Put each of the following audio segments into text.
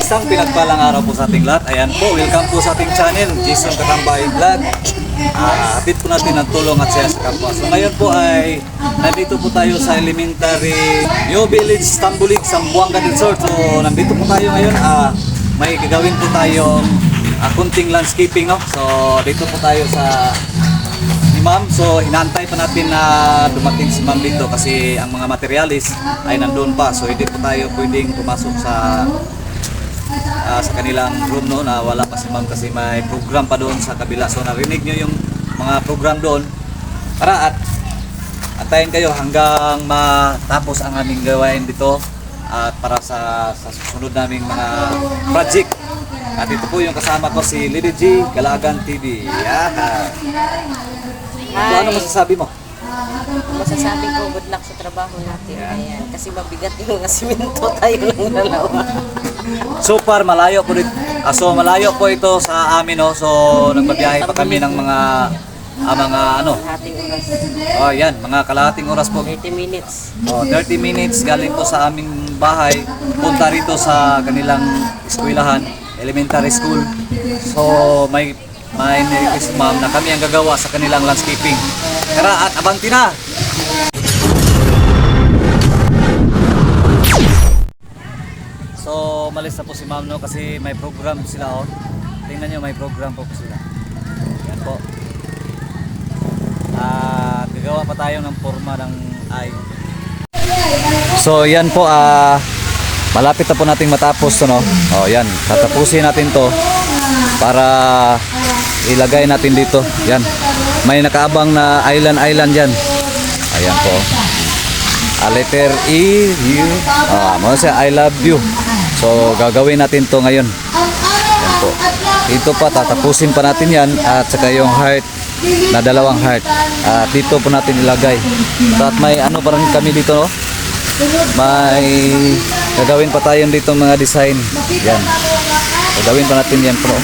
Isang pinagpalang araw po sa ating lahat. Ayan po, welcome po sa ating channel, Jason Kakambay Vlog. Hatid po natin ang tulong at saya sa kapwa. So ngayon po ay nandito po tayo sa Elementary New Village, Tambulig, Zamboanga del Sur. So nandito po tayo ngayon. May gagawin po tayong kunting landscaping, no? So dito po tayo sa ni Ma'am. So hinantay pa natin na dumating si Ma'am dito kasi ang mga materialis ay nandoon pa. So hindi po tayo pwedeng pumasok sa kanilang room, no, na wala pa si Ma'am kasi may program pa doon sa kabila. So narinig nyo yung mga program doon. Para at antayin kayo hanggang matapos ang aming gawain dito at para sa susunod naming mga project. At ito po yung kasama ko, si Lady G, Galagan TV. Yeah. So, ano masasabi mo? Masasabi ko, good luck sa trabaho natin. Ayan, kasi mabigat yung mga simento tayo ng dalawa. So far, malayo po dito. Malayo po ito sa amin, no. So nagbabiyahe pa kami ng mga Kalahating oras. Oh, yan, mga kalahating oras po. 30 minutes. 30 minutes galing po sa aming bahay punta rito sa kanilang eskwelahan, elementary school. So may request Ma'am na kami ang gagawa sa kanilang landscaping. Tara at abanti na! So malis na po si Ma'am, no, kasi may program sila, oh. Tingnan nyo, may program po sila. Yan po. Gagawa pa tayo ng forma ng ay. So yan po, malapit na po nating matapos to, no. Oh, yan, tatapusin natin to para ilagay natin dito. Yan. May nakaabang na island yan. Ayan po. Letter E, U. I love you. So gagawin natin to ngayon. Yan po. Ito pa, tatapusin pa natin yan. At saka yung heart na dalawang heart. At dito po natin ilagay. So, at may ano pa rin kami dito, no? May gagawin pa tayo dito mga design. Yan. Gagawin pa natin yan, pro.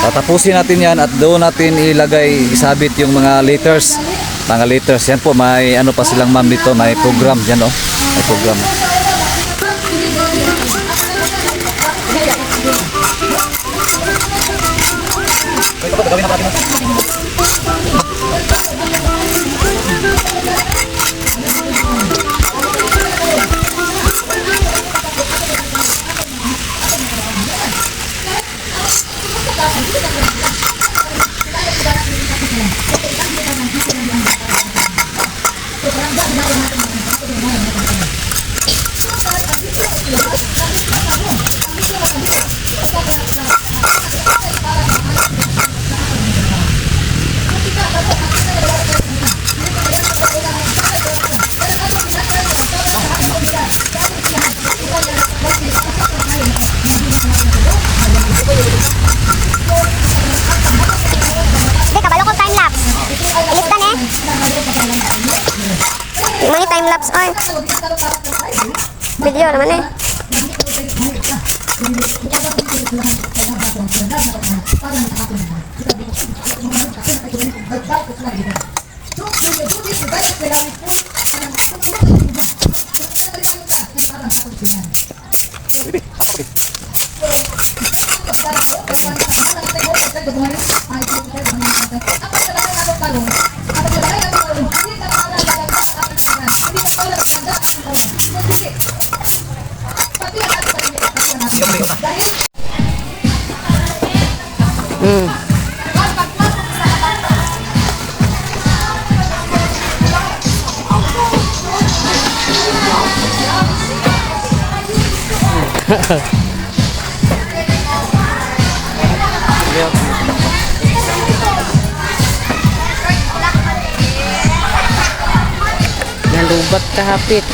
Tatapusin natin yan at doon natin ilagay, isabit yung mga letters. Mga letters. Yan po, may ano pa silang Ma'am dito. May program. Yan, oh. May program. Ito po, gagawin natin. May time lapse oy. Video naman eh. Nalubat kahapit.